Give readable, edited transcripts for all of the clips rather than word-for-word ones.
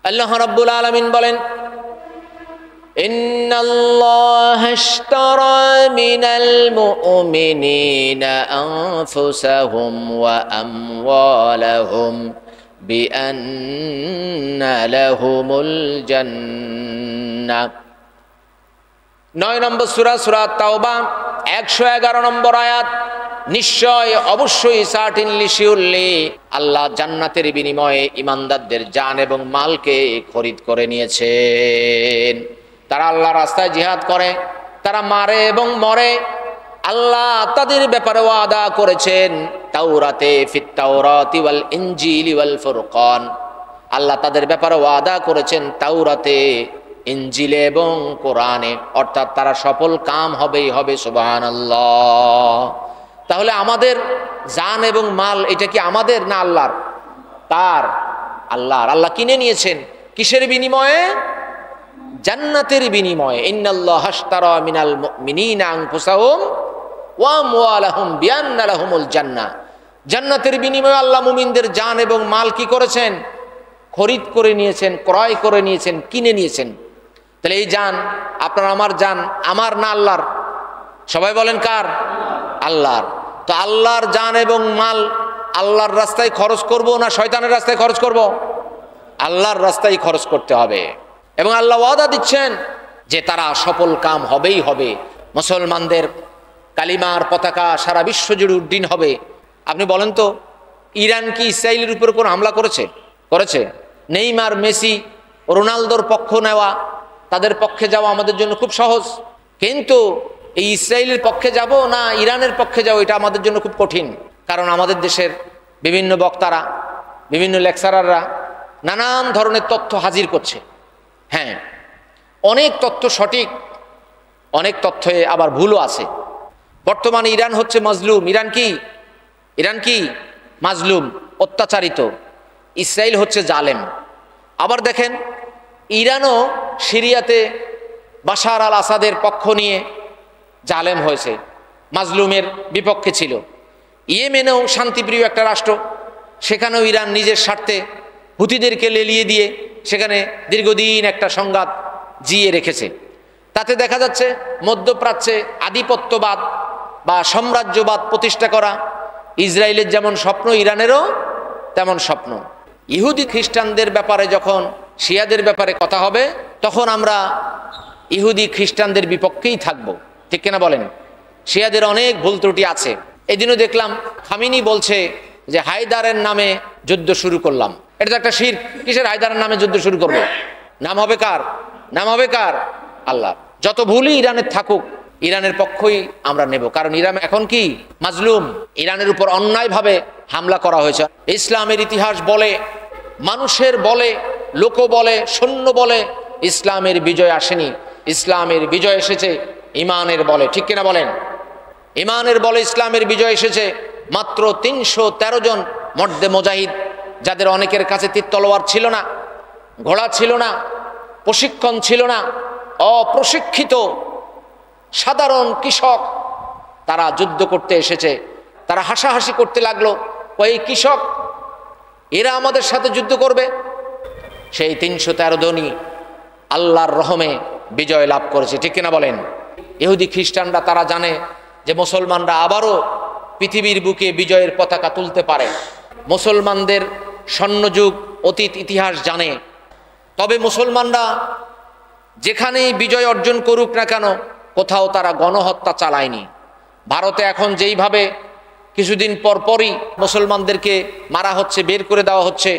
আল্লাহ রাব্বুল আলামিন বলেন, ইন্নাল্লাহা আশতারা মিনাল মুমিনিনা আনফুসাহুম ওয়া আমওয়ালাহুম বিআন্না লাহুমুল জান্নাহ। 9 নম্বর সূরা, সূরা তাওবা 111 নম্বর আয়াত। নিশ্চয় অবশ্যই সার্টিনলি শিওরলি আল্লাহ জান্নাতের বিনিময়ে ইমানদারদের জান এবং মালকে খরিদ করে নিয়েছেন। তারা আল্লাহর রাস্তায় জিহাদ করে, তারা মারে এবং মরে। আল্লাহ তাদের ব্যাপারে ওয়াদা করেছেন তাওরাতে, ফিত তাওরাতি ওয়াল ইনজিলি ওয়াল ফুরকান। আল্লাহ তাদের ব্যাপারে ওয়াদা করেছেন তাওরাতে, ইনজিলে এবং কোরআনে, অর্থাৎ তারা সফল কাম হবেই হবে। সুবহানাল্লাহ। তাহলে আমাদের জান এবং মাল এটা কি আমাদের না আল্লাহর? তার, আল্লাহর। আল্লাহ কিনে নিয়েছেন কিসের বিনিময়ে? জান্নাতের বিনিময়ে। ইন্নাল্লাহা আশতারা মিনাল মুমিনিনা আনফুসাহুম ওয়া আমওয়ালাহুম বিআন্না লাহুমুল জান্নাহ। জান্নাতের বিনিময়ে আল্লাহ মুমিনদের জান এবং মাল কি করেছেন? খরিদ করে নিয়েছেন, ক্রয় করে নিয়েছেন, কিনে নিয়েছেন। তাহলে এই জান, আপনার আমার জান, আমার না আল্লাহর? সবাই বলেন কার? আল্লাহর। তো আল্লাহর জান এবং মাল আল্লাহর রাস্তায় খরচ করব না শয়তানের রাস্তায় খরচ করব? আল্লাহর রাস্তায় খরচ করতে হবে। এবং আল্লাহ ওয়াদা দিচ্ছেন যে তারা সফল কাম হবেই হবে। মুসলমানদের কালিমার পতাকা সারা বিশ্ব জুড়ে উড্ডীন হবে। আপনি বলেন তো, ইরান কি ইসরায়েলের উপর কোন হামলা করেছে? করেছে? নেইমার, মেসি, রোনালদোর পক্ষ নেওয়া, তাদের পক্ষে যাওয়া আমাদের জন্য খুব সহজ। কিন্তু এই ইসরায়েলের পক্ষে যাব না ইরানের পক্ষে যাব, এটা আমাদের জন্য খুব কঠিন। কারণ আমাদের দেশের বিভিন্ন বক্তারা, বিভিন্ন লেকচারাররা নানান ধরনের তথ্য হাজির করছে। হ্যাঁ, অনেক তথ্য সঠিক, অনেক তথ্যে আবার ভুলও আছে। বর্তমানে ইরান হচ্ছে মাজলুম। ইরান কি মাজলুম, অত্যাচারিত। ইসরায়েল হচ্ছে জালেম। আবার দেখেন, ইরানও সিরিয়াতে বাশার আল আসাদের পক্ষ নিয়ে জালেম হয়েছে, মাজলুমের বিপক্ষে ছিল। ইয়েমেনেও শান্তিপ্রিয় একটা রাষ্ট্র, সেখানেও ইরান নিজের স্বার্থে হুতিদেরকে লেলিয়ে দিয়ে সেখানে দীর্ঘদিন একটা সংঘাত জিয়ে রেখেছে। তাতে দেখা যাচ্ছে মধ্যপ্রাচ্যে আধিপত্যবাদ বা সাম্রাজ্যবাদ প্রতিষ্ঠা করা ইসরায়েলের যেমন স্বপ্ন, ইরানেরও তেমন স্বপ্ন। ইহুদি খ্রিস্টানদের ব্যাপারে যখন শিয়াদের ব্যাপারে কথা হবে, তখন আমরা ইহুদি খ্রিস্টানদের বিপক্ষেই থাকব। ঠিক কিনা বলেন? শিয়াদের অনেক ভুল ত্রুটি আছে। এদিনও দেখলাম খামিনি বলছে যে হায়দারের নামে যুদ্ধ শুরু করলাম। এটা তো একটা শিরক। কিসের হায়দারের নামে যুদ্ধ শুরু করব? নাম হবে কার? নাম হবে কার? আল্লাহ। যত ভুলই ইরানের থাকুক, ইরানের পক্ষই আমরা নেব। কারণ ইরান এখন কি মাজলুম, ইরানের উপর অন্যায়ভাবে হামলা করা হয়েছে। ইসলামের ইতিহাস বলে, মানুষের বলে, লোক বলে, সৈন্য বলে ইসলামের বিজয় আসেনি। ইসলামের বিজয় এসেছে ইমানের বলে। ঠিক কিনা বলেন? ইমানের বলে ইসলামের বিজয় এসেছে। মাত্র 313 জন মর্দে মুজাহিদ, যাদের অনেকের কাছে তীর তলোয়ার ছিল না, ঘোড়া ছিল না, প্রশিক্ষণ ছিল না, অপ্রশিক্ষিত সাধারণ কৃষক, তারা যুদ্ধ করতে এসেছে। তারা হাসাহাসি করতে লাগলো, ওই কৃষক এরা আমাদের সাথে যুদ্ধ করবে। সেই 313 জনই আল্লাহর রহমে বিজয় লাভ করেছে। ঠিক কিনা বলেন? ইহুদি খ্রিস্টানরা তারা জানে যে মুসলমানরা আবারও পৃথিবীর বুকে বিজয়ের পতাকা তুলতে পারে। মুসলমানদের স্বর্ণযুগ অতীত ইতিহাস জানে। তবে মুসলমানরা যেখানেই বিজয় অর্জন করুক না কেন, কোথাও তারা গণহত্যা চালায়নি। ভারতে এখন যেইভাবে কিছুদিন পরপরই মুসলমানদেরকে মারা হচ্ছে, বের করে দেওয়া হচ্ছে।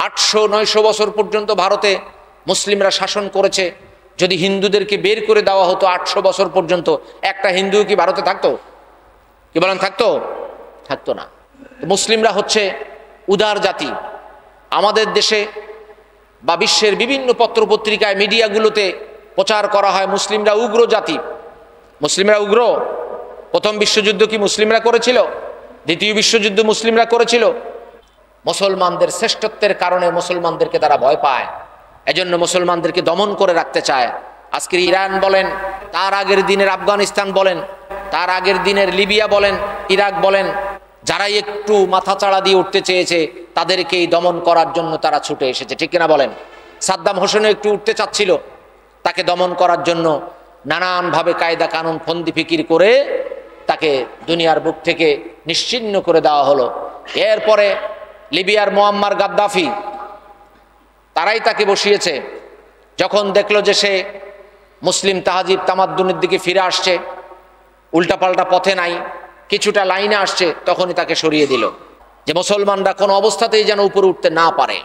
800-900 বছর পর্যন্ত ভারতে মুসলিমরা শাসন করেছে। যদি হিন্দুদেরকে বের করে দেওয়া হতো 800 বছর পর্যন্ত, একটা হিন্দু কি ভারতে থাকতো? কি বলেন? থাকতো? থাকতো না। মুসলিমরা হচ্ছে উদার জাতি। আমাদের দেশে বা বিশ্বের বিভিন্ন পত্রপত্রিকায়, মিডিয়াগুলোতে প্রচার করা হয় মুসলিমরা উগ্র জাতি। মুসলিমরা উগ্র। প্রথম বিশ্বযুদ্ধ কি মুসলিমরা করেছিল? দ্বিতীয় বিশ্বযুদ্ধ মুসলিমরা করেছিল। মুসলমানদের শ্রেষ্ঠত্বের কারণে মুসলমানদেরকে তারা ভয় পায়, এজন্য মুসলমানদেরকে দমন করে রাখতে চায়। আজকের ইরান বলেন, তার আগের দিনের আফগানিস্তান বলেন, তার আগের দিনের লিবিয়া বলেন, ইরাক বলেন, যারাই একটু মাথা চাড়া দিয়ে উঠতে চেয়েছে তাদেরকেই দমন করার জন্য তারা ছুটে এসেছে। ঠিক কিনা বলেন? সাদ্দাম হোসেনও একটু উঠতে চাচ্ছিল, তাকে দমন করার জন্য নানানভাবে কায়দা কানুন ফন্দি ফিকির করে তাকে দুনিয়ার বুক থেকে নিশ্চিহ্ন করে দেওয়া হলো। এরপরে লিবিয়ার মুয়াম্মার গাদ্দাফি, তারাই তাকে বসিয়েছে। যখন দেখলো যে সে মুসলিম তাহাজিব তামাদ্দুনের দিকে ফিরে আসছে, উল্টাপাল্টা পথে নাই, কিছুটা লাইনে আসছে, তখনই তাকে সরিয়ে দিল, যে মুসলমানরা কোনো অবস্থাতেই যেন উপরে উঠতে না পারে।